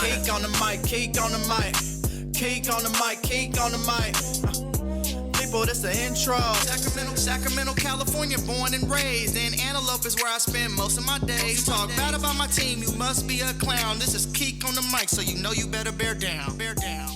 Keek on the mic, Keek on the mic, Keek on the mic, Keek on the mic. People, this the intro. Sacramento, California, born and raised. In Antelope is where I spend most of my days. Talk bad about my team, you must be a clown. This is Keek on the mic, so you know you better bear down. Bear down.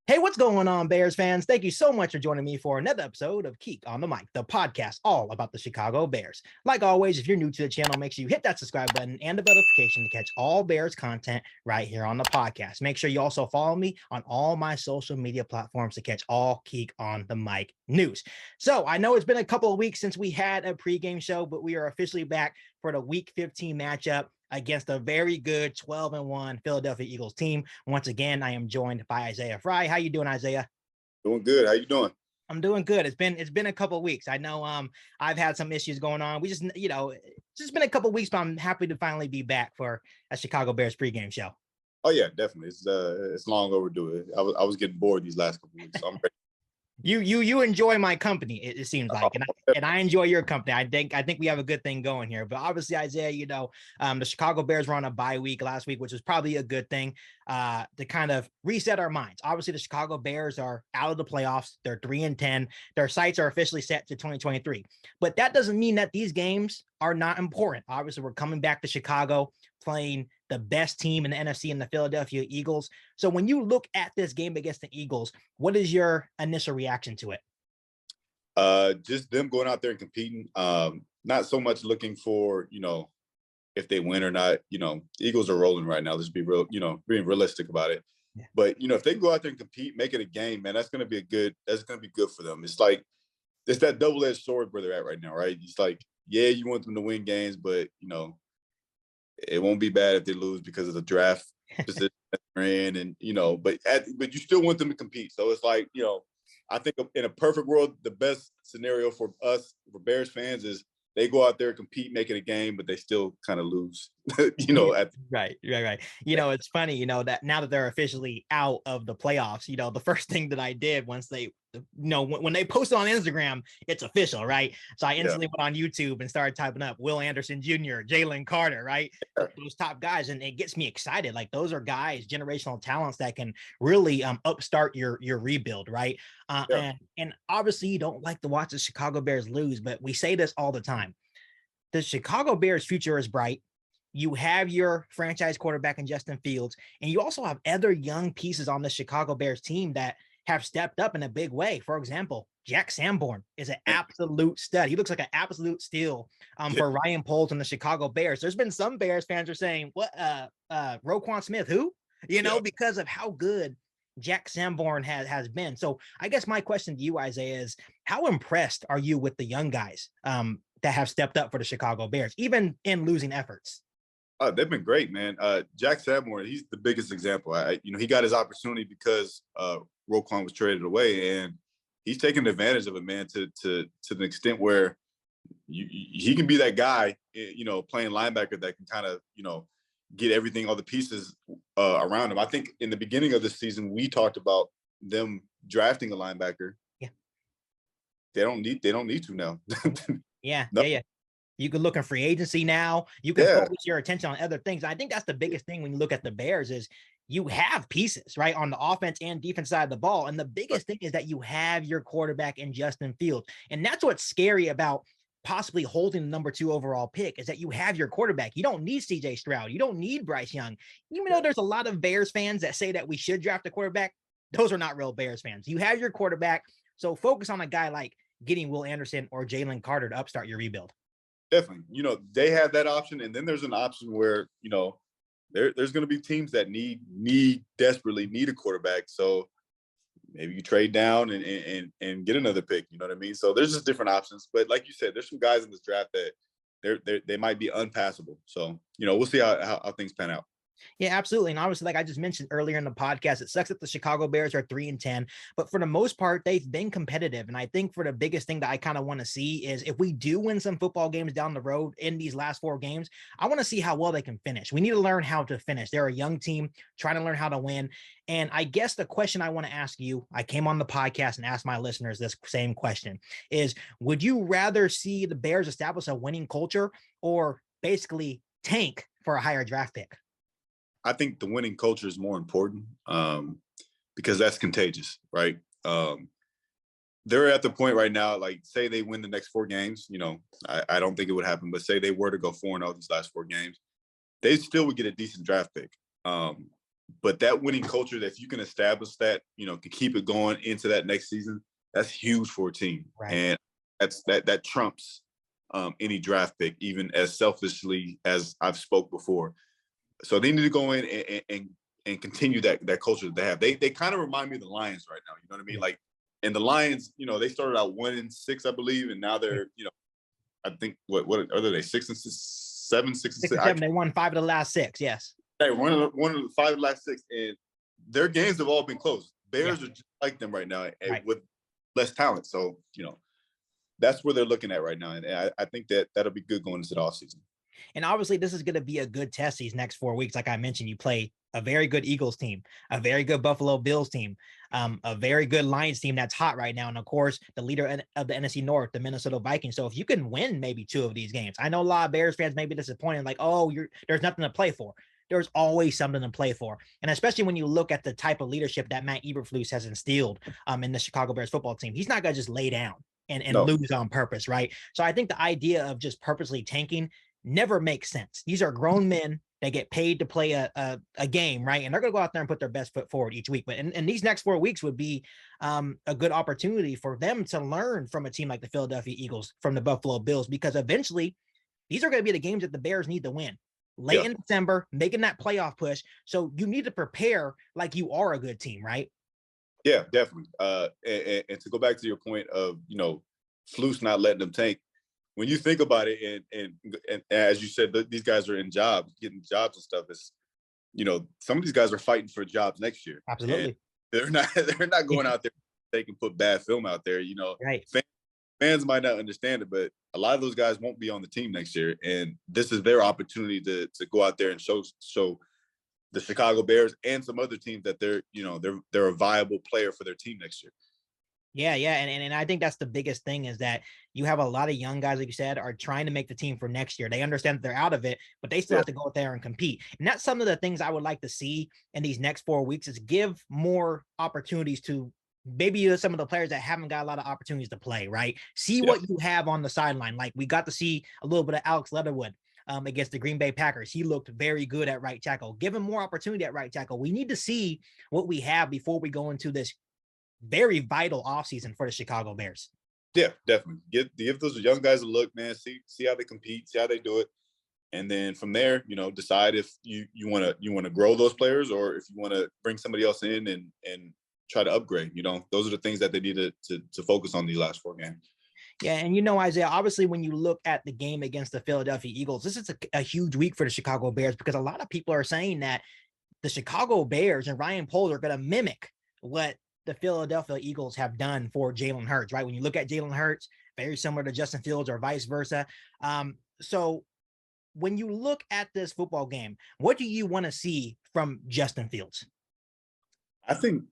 Hey, what's going on, Bears fans? Thank you so much for joining me for another episode of Keek on the Mic, the podcast all about the Chicago Bears. Like always, if you're new to the channel, make sure you hit that subscribe button and the bell notification to catch all Bears content right here on the podcast. Make sure you also follow me on all my social media platforms to catch all Keek on the Mic news. So I know it's been a couple of weeks since we had a pregame show, but we are officially back for the Week 15 matchup against a very good 12-1 Philadelphia Eagles team. Once again, I am joined by Isaiah Frey. How you doing, Isaiah? Doing good. How you doing? I'm doing good. It's been a couple of weeks. I know I've had some issues going on. We just, it's just been a couple of weeks, but I'm happy to finally be back for a Chicago Bears pregame show. Oh yeah, definitely. It's long overdue. I was getting bored these last couple of weeks, so I'm ready. You enjoy my company, it seems like, and I enjoy your company. I think we have a good thing going here. But obviously, Isaiah, the Chicago Bears were on a bye week last week, which was probably a good thing to kind of reset our minds. Obviously, the Chicago Bears are out of the playoffs. They're 3-10. Their sights are officially set to 2023. But that doesn't mean that these games are not important. Obviously, we're coming back to Chicago, playing the best team in the NFC in the Philadelphia Eagles. So when you look at this game against the Eagles, what is your initial reaction to it? Just them going out there and competing. Not so much looking for, if they win or not. Eagles are rolling right now. Let's be real, being realistic about it. Yeah. But, if they go out there and compete, make it a game, man, that's going to be good for them. It's like, it's that double-edged sword where they're at right now, right? It's like, yeah, you want them to win games, but, it won't be bad if they lose because of the draft position that they're in, and but you still want them to compete. So it's like, I think in a perfect world, the best scenario for us, for Bears fans, is they go out there, compete, make it a game, but they still kind of lose. Right. It's funny, that now that they're officially out of the playoffs, the first thing that I did once they, when they posted on Instagram, it's official, right? So I instantly went on YouTube and started typing up Will Anderson Jr., Jalen Carter, right? Those top guys, and it gets me excited. Like, those are guys, generational talents that can really upstart your rebuild, right? And obviously you don't like to watch the Chicago Bears lose, but we say this all the time. The Chicago Bears future is bright. You have your franchise quarterback in Justin Fields, and you also have other young pieces on the Chicago Bears team that have stepped up in a big way. For example, Jack Sanborn is an absolute stud. He looks like an absolute steal for Ryan Poles and the Chicago Bears. There's been some Bears fans are saying, what, Roquan Smith, who? Because of how good Jack Sanborn has been. So I guess my question to you, Isaiah, is how impressed are you with the young guys that have stepped up for the Chicago Bears, even in losing efforts? They've been great, man. Jack Sanborn, he's the biggest example. He got his opportunity because Roquan was traded away, and he's taken advantage of it, man, to the extent where he can be that guy, playing linebacker that can kind of, get everything, all the pieces around him. I think in the beginning of the season, we talked about them drafting a linebacker. Yeah. They don't need to now. Yeah. You can look in free agency now. You can focus your attention on other things. I think that's the biggest thing when you look at the Bears is you have pieces, right, on the offense and defense side of the ball. And the biggest thing is that you have your quarterback in Justin Fields. And that's what's scary about possibly holding the number 2 overall pick, is that you have your quarterback. You don't need CJ Stroud. You don't need Bryce Young. Even though there's a lot of Bears fans that say that we should draft a quarterback, those are not real Bears fans. You have your quarterback. So focus on a guy like getting Will Anderson or Jalen Carter to upstart your rebuild. Definitely. They have that option. And then there's an option where, there's going to be teams that desperately need a quarterback. So maybe you trade down and get another pick. You know what I mean? So there's just different options. But like you said, there's some guys in this draft that they might be unpassable. So, we'll see how things pan out. Yeah, absolutely. And obviously, like I just mentioned earlier in the podcast, it sucks that the Chicago Bears are 3-10, but for the most part, they've been competitive. And I think for the biggest thing that I kind of want to see is if we do win some football games down the road in these last 4 games, I want to see how well they can finish. We need to learn how to finish. They're a young team trying to learn how to win. And I guess the question I want to ask you, I came on the podcast and asked my listeners this same question, is would you rather see the Bears establish a winning culture or basically tank for a higher draft pick? I think the winning culture is more important because that's contagious, right? They're at the point right now, like say they win the next 4 games, I don't think it would happen, but say they were to go 4-0 these last 4 games, they still would get a decent draft pick. But that winning culture, that if you can establish that, can keep it going into that next season, that's huge for a team. Right. And that trumps any draft pick, even as selfishly as I've spoke before. So they need to go in and continue that culture that they have. They kind of remind me of the Lions right now. You know what I mean? Like, and the Lions, they started out 1-6, I believe, and now they're, I think what are they, 6-7, 6-6? They won 5 of the last 6. Yes. Hey, one of the 5 of the last 6, and their games have all been close. Bears are just like them right now, and with less talent. So that's where they're looking at right now, and I think that'll be good going into the offseason. And obviously, this is going to be a good test these next 4 weeks. Like I mentioned, you play a very good Eagles team, a very good Buffalo Bills team, a very good Lions team that's hot right now. And of course, the leader of the NFC North, the Minnesota Vikings. So if you can win maybe 2 of these games, I know a lot of Bears fans may be disappointed, like, oh, there's nothing to play for. There's always something to play for. And especially when you look at the type of leadership that Matt Eberflus has instilled in the Chicago Bears football team, he's not going to just lay down and lose on purpose, right? So I think the idea of just purposely tanking never makes sense. These are grown men. They get paid to play a game, right? And they're going to go out there and put their best foot forward each week. But and these next 4 weeks would be a good opportunity for them to learn from a team like the Philadelphia Eagles, from the Buffalo Bills, because eventually these are going to be the games that the Bears need to win. Late in December, making that playoff push. So you need to prepare like you are a good team, right? Yeah, definitely. And to go back to your point of, Flus not letting them tank, when you think about it, and as you said, these guys are in jobs, getting jobs and stuff. It's, some of these guys are fighting for jobs next year. Absolutely. They're not going out there they can put bad film out there. Right. Fans might not understand it, but a lot of those guys won't be on the team next year, and this is their opportunity to go out there and show the Chicago Bears and some other teams that they're a viable player for their team next year. Yeah. And I think that's the biggest thing, is that you have a lot of young guys, like you said, are trying to make the team for next year. They understand that they're out of it, but they still have to go out there and compete. And that's some of the things I would like to see in these next 4 weeks, is give more opportunities to maybe some of the players that haven't got a lot of opportunities to play, right? See what you have on the sideline. Like we got to see a little bit of Alex Leatherwood against the Green Bay Packers. He looked very good at right tackle. Give him more opportunity at right tackle. We need to see what we have before we go into this very vital offseason for the Chicago Bears. Yeah, definitely. Give those young guys a look, man. See how they compete, see how they do it. And then from there, decide if you want to grow those players, or if you want to bring somebody else in and try to upgrade. Those are the things that they need to focus on these last 4 games. Yeah. And Isaiah, obviously, when you look at the game against the Philadelphia Eagles, this is a huge week for the Chicago Bears, because a lot of people are saying that the Chicago Bears and Ryan Poles are going to mimic what the Philadelphia Eagles have done for Jalen Hurts, right? When you look at Jalen Hurts, very similar to Justin Fields, or vice versa. So when you look at this football game, what do you want to see from Justin Fields? I think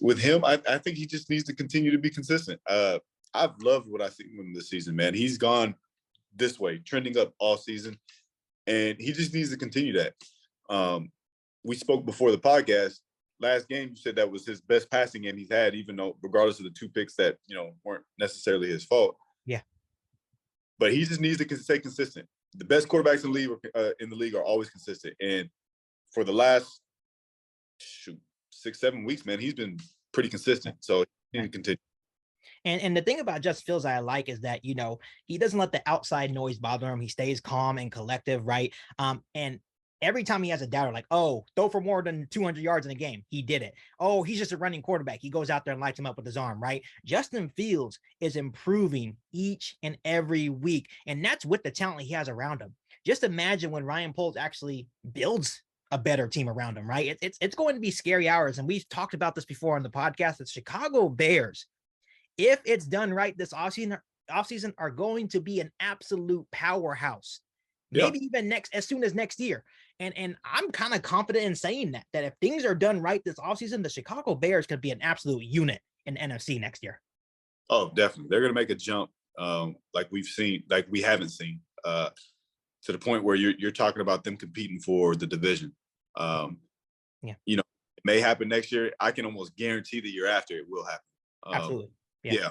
with him, I think he just needs to continue to be consistent. I've loved what I've seen from him this season, man. He's gone this way, trending up all season, and he just needs to continue that. We spoke before the podcast. Last game, you said that was his best passing game he's had, even though regardless of the 2 picks that weren't necessarily his fault. Yeah. But he just needs to stay consistent. The best quarterbacks in the league are always consistent, and for the last 6-7 weeks, man, he's been pretty consistent. So he can continue. And the thing about Justin Fields I like is that, he doesn't let the outside noise bother him. He stays calm and collective, right? And every time he has a doubter, like, oh, throw for more than 200 yards in a game, he did it. Oh, he's just a running quarterback. He goes out there and lights him up with his arm, right? Justin Fields is improving each and every week, and that's with the talent he has around him. Just imagine when Ryan Poles actually builds a better team around him, right? It's going to be scary hours, and we've talked about this before on the podcast. The Chicago Bears, if it's done right this offseason, are going to be an absolute powerhouse. Maybe even as soon as next year. And I'm kind of confident in saying that if things are done right this offseason, the Chicago Bears could be an absolute unit in NFC next year. Oh, definitely. They're going to make a jump like we haven't seen, to the point where you're talking about them competing for the division. Yeah. You know, it may happen next year. I can almost guarantee the year after it will happen. Absolutely. Yeah.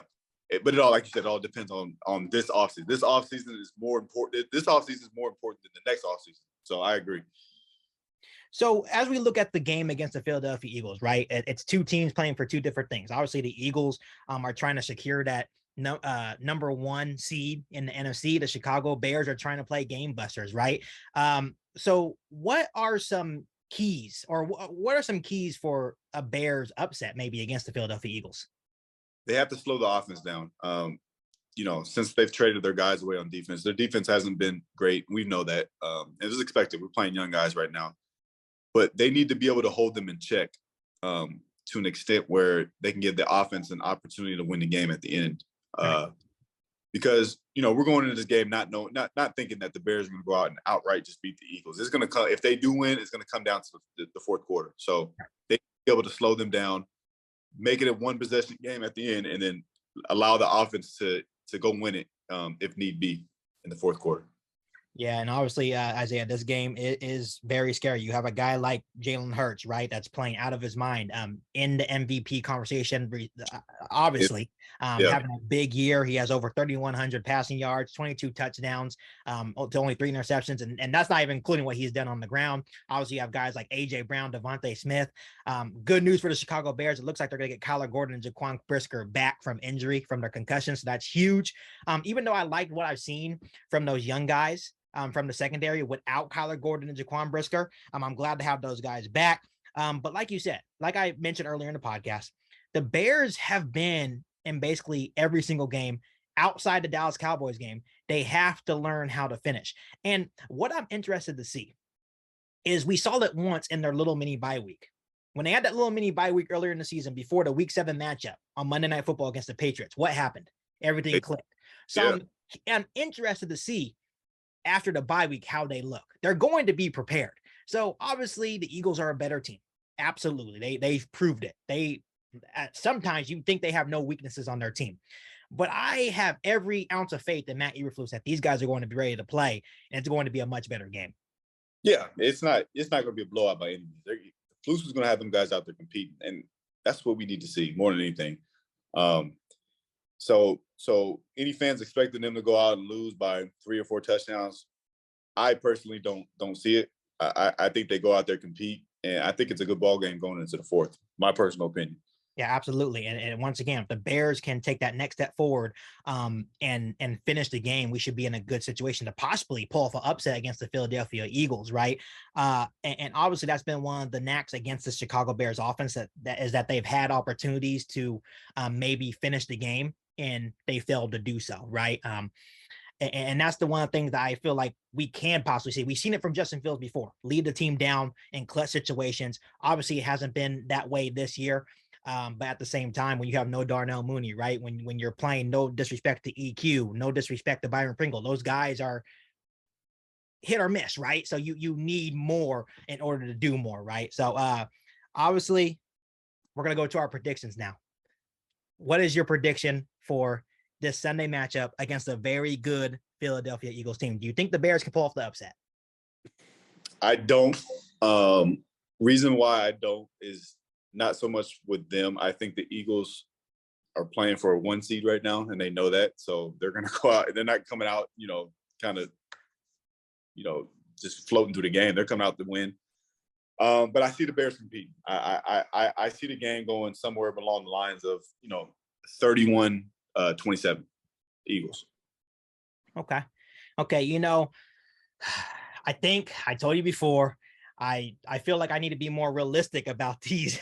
But it all, like you said, it all depends on this offseason. This offseason is more important. This offseason is more important than the next offseason. So I agree. So as we look at the game against the Philadelphia Eagles, right? It's two teams playing for two different things. Obviously, the Eagles are trying to secure that number one seed in the NFC. The Chicago Bears are trying to play game busters, right? So what are some keys, or what are some keys for a Bears upset maybe against the Philadelphia Eagles? They have to slow the offense down. Since they've traded their guys away on defense, their defense hasn't been great. We know that. It was expected. We're playing young guys right now. But they need to be able to hold them in check to an extent where they can give the offense an opportunity to win the game at the end. Because we're going into this game not thinking that the Bears are going to go out and outright just beat the Eagles. It's going to come, if they do win, it's going to come down to the fourth quarter. So they be able to slow them down, make it a one possession game at the end, and then allow the offense to go win it if need be in the fourth quarter. Yeah, and obviously, Isaiah, this game is very scary. You have a guy like Jalen Hurts, right, that's playing out of his mind in the MVP conversation, obviously, having a big year. He has over 3,100 passing yards, 22 touchdowns, to only 3 interceptions, and that's not even including what he's done on the ground. Obviously, you have guys like A.J. Brown, Devontae Smith. Good news for the Chicago Bears. It looks like they're going to get Kyler Gordon and Jaquan Brisker back from injury, from their concussion, so that's huge. Even though I liked what I've seen from those young guys, from the secondary without Kyler Gordon and Jaquan Brisker. I'm glad to have those guys back. But like you said, like I mentioned earlier in the podcast, the Bears have been in basically every single game outside the Dallas Cowboys game. They have to learn how to finish. And what I'm interested to see is we saw it once in their little mini bye week. When they had that little mini bye week earlier in the season before the week 7 matchup on Monday Night Football against the Patriots, what happened? Everything clicked. So I'm interested to see after the bye week how they look. They're going to be prepared. So obviously the Eagles are a better team. Absolutely. They've proved it. Sometimes you think they have no weaknesses on their team. But I have every ounce of faith in Matt Eberflus that these guys are going to be ready to play, and it's going to be a much better game. Yeah, it's not going to be a blowout by any means. Flus is going to have them guys out there competing, and that's what we need to see more than anything. So any fans expecting them to go out and lose by 3 or 4 touchdowns, I personally don't see it. I think they go out there, compete, and I think it's a good ball game going into the fourth. My personal opinion. Yeah, absolutely. And once again, if the Bears can take that next step forward and finish the game, we should be in a good situation to possibly pull off an upset against the Philadelphia Eagles, right? And obviously that's been one of the knacks against the Chicago Bears offense that they've had opportunities to maybe finish the game and they failed to do so, right? And that's the one thing that I feel like we can possibly see. We've seen it from Justin Fields before, lead the team down in clutch situations. Obviously, it hasn't been that way this year. But at the same time, when you have no Darnell Mooney, right? When you're playing, no disrespect to EQ, no disrespect to Byron Pringle, those guys are hit or miss, right? So you need more in order to do more, right? So obviously, we're going to go to our predictions now. What is your prediction for this Sunday matchup against a very good Philadelphia Eagles team? Do you think the Bears can pull off the upset? I don't. Reason why I don't is not so much with them. I think the Eagles are playing for a 1 seed right now, and they know that. So they're going to go out. They're not coming out, kind of, just floating through the game. They're coming out to win. But I see the Bears competing. I see the game going somewhere along the lines of, 31-27 Eagles. Okay. I think I told you before, I feel like I need to be more realistic about these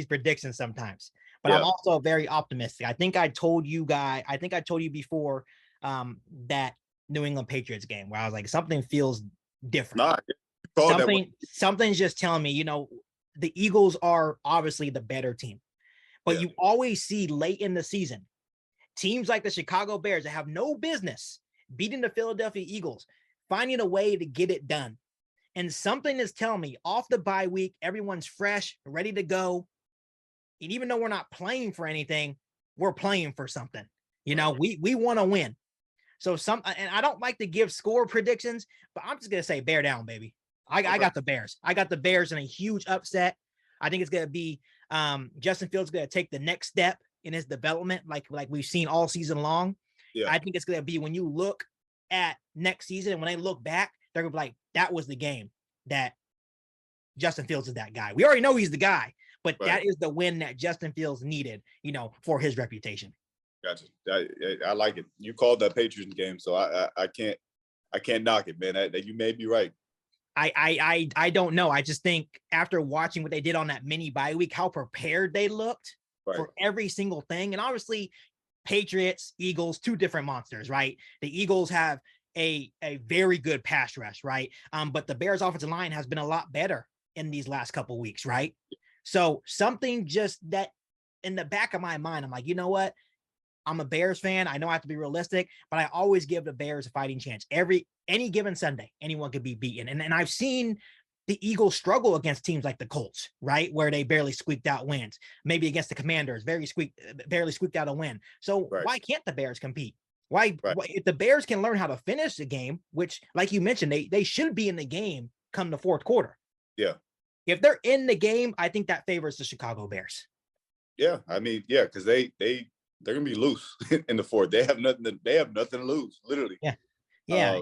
predictions sometimes, but I'm also very optimistic. I think I told you before that New England Patriots game where I was like, something feels different. Something's just telling me, the Eagles are obviously the better team, but you always see late in the season, teams like the Chicago Bears that have no business beating the Philadelphia Eagles, finding a way to get it done. And something is telling me off the bye week, everyone's fresh, ready to go. And even though we're not playing for anything, we're playing for something. We want to win. So and I don't like to give score predictions, but I'm just going to say bear down, baby. I got the Bears. I got the Bears in a huge upset. I think it's going to be Justin Fields going to take the next step in his development, like we've seen all season long. Yeah. I think it's going to be when you look at next season and when they look back, they're going to be like, that was the game that Justin Fields is that guy. We already know he's the guy, but that is the win that Justin Fields needed, for his reputation. Gotcha. I like it. You called that Patriots game, so I can't knock it, man. That you may be right. I don't know. I just think after watching what they did on that mini bye week, how prepared they looked for every single thing. And obviously Patriots, Eagles, two different monsters, right? The Eagles have a very good pass rush, right? But the Bears offensive line has been a lot better in these last couple of weeks, right? So something just that in the back of my mind, I'm like, you know what? I'm a Bears fan. I know I have to be realistic, but I always give the Bears a fighting chance. Any given Sunday, anyone could be beaten. And I've seen the Eagles struggle against teams like the Colts, right? Where they barely squeaked out wins. Maybe against the Commanders, barely squeaked out a win. So why can't the Bears compete? Why if the Bears can learn how to finish the game, which, like you mentioned, they should be in the game come the fourth quarter. Yeah. If they're in the game, I think that favors the Chicago Bears. Yeah, I mean, yeah, because they're gonna be loose in the fourth. They have nothing to lose, literally. Yeah.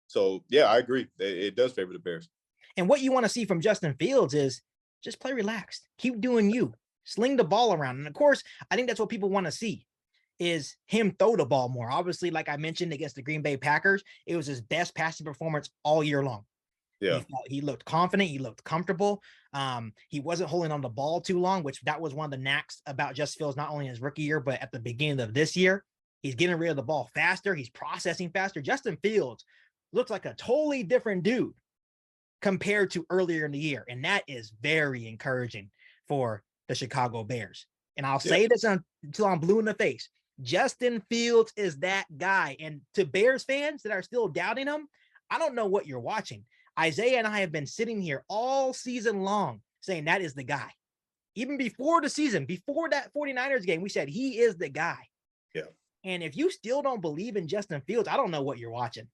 So yeah, I agree. It does favor the Bears. And what you want to see from Justin Fields is just play relaxed, keep doing you, sling the ball around. And of course, I think that's what people want to see is him throw the ball more. Obviously, like I mentioned against the Green Bay Packers, it was his best passing performance all year long. Yeah, he looked confident. He looked comfortable. He wasn't holding on the ball too long, which that was one of the knacks about Justin Fields, not only in his rookie year, but at the beginning of this year. He's getting rid of the ball faster. He's processing faster. Justin Fields looks like a totally different dude compared to earlier in the year. And that is very encouraging for the Chicago Bears. And I'll say this until I'm blue in the face. Justin Fields is that guy. And to Bears fans that are still doubting him, I don't know what you're watching. Isaiah and I have been sitting here all season long saying that is the guy. Even before the season, before that 49ers game, we said he is the guy. Yeah. And if you still don't believe in Justin Fields, I don't know what you're watching.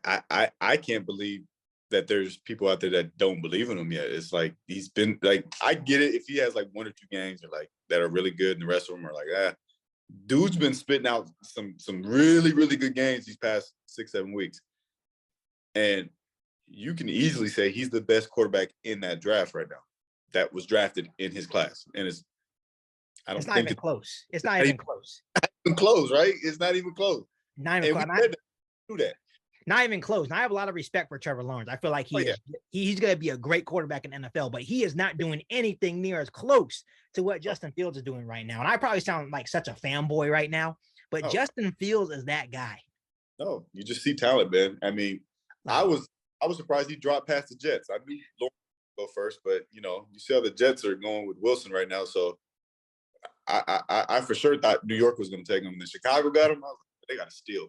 I can't believe that there's people out there that don't believe in him yet. It's like he's been like, I get it if he has like one or two games or like that are really good and the rest of them are like, dude's been spitting out some really, really good games these past 6-7 weeks. And you can easily say he's the best quarterback in that draft right now that was drafted in his class. And it's not even close. It's not even close. Not even close, right? It's not even close. Not even close. Do that. Not even close. And I have a lot of respect for Trevor Lawrence. I feel like he's going to be a great quarterback in the NFL, but he is not doing anything near as close to what Justin Fields is doing right now. And I probably sound like such a fanboy right now, but Justin Fields is that guy. No, you just see talent, man. I mean, I was surprised he dropped past the Jets. I knew Lawrence would go first, but you see how the Jets are going with Wilson right now. So I for sure thought New York was going to take him. And then Chicago got him. I was like, they got to steal.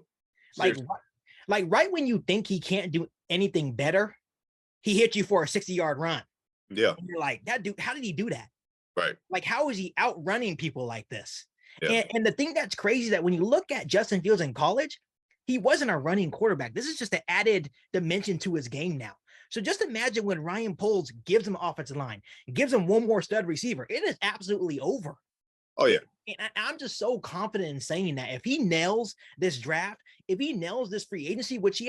Like right when you think he can't do anything better, he hit you for a 60-yard run. Yeah. And you're like, that dude, how did he do that? Right. Like, how is he outrunning people like this? Yeah. And the thing that's crazy is that when you look at Justin Fields in college, he wasn't a running quarterback. This is just an added dimension to his game now. So just imagine when Ryan Poles gives him an offensive line, gives him one more stud receiver, it is absolutely over. Oh, yeah. And I'm just so confident in saying that if he nails this draft, if he nails this free agency, which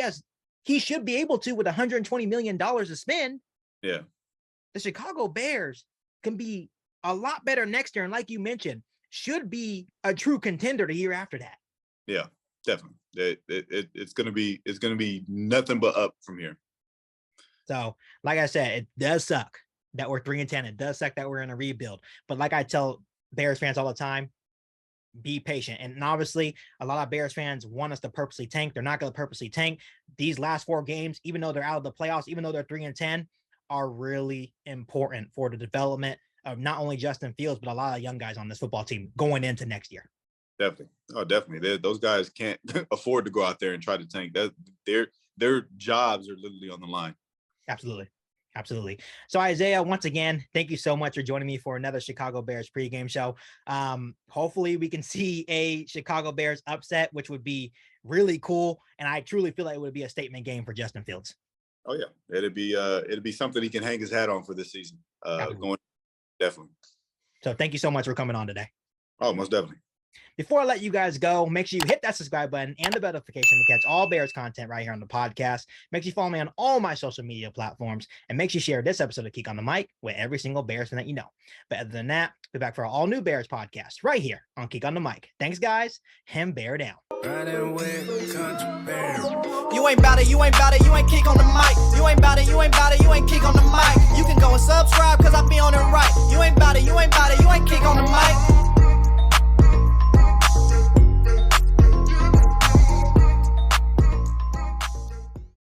he should be able to with $120 million to spend. Yeah. The Chicago Bears can be a lot better next year. And like you mentioned, should be a true contender the year after that. Yeah, definitely. It's going to be nothing but up from here. So like I said, it does suck that we're 3-10. It does suck that we're in a rebuild. But like I tell Bears fans all the time, be patient. And obviously a lot of Bears fans want us to purposely tank. They're not going to purposely tank. These last 4 games, even though they're out of the playoffs, even though they're 3-10, are really important for the development of not only Justin Fields, but a lot of young guys on this football team going into next year. Definitely. Oh, definitely. Those guys can't afford to go out there and try to tank. Their jobs are literally on the line. Absolutely. Absolutely. So Isaiah, once again, thank you so much for joining me for another Chicago Bears pregame show. Hopefully we can see a Chicago Bears upset, which would be really cool. And I truly feel like it would be a statement game for Justin Fields. Oh yeah, it'll be something he can hang his hat on for this season. Going definitely. So thank you so much for coming on today. Oh, most definitely. Before I let you guys go, make sure you hit that subscribe button and the bell notification to catch all Bears content right here on the podcast. Make sure you follow me on all my social media platforms, and make sure you share this episode of Geek on the Mic with every single Bears fan that you know. But other than that, be back for our all new Bears podcast right here on Geek on the Mic. Thanks, guys, and bear down. You ain't bout it, you ain't bout it, you ain't Geek on the Mic. You ain't bout it, you ain't bout it, you ain't Geek on the Mic. You can go and subscribe, cause I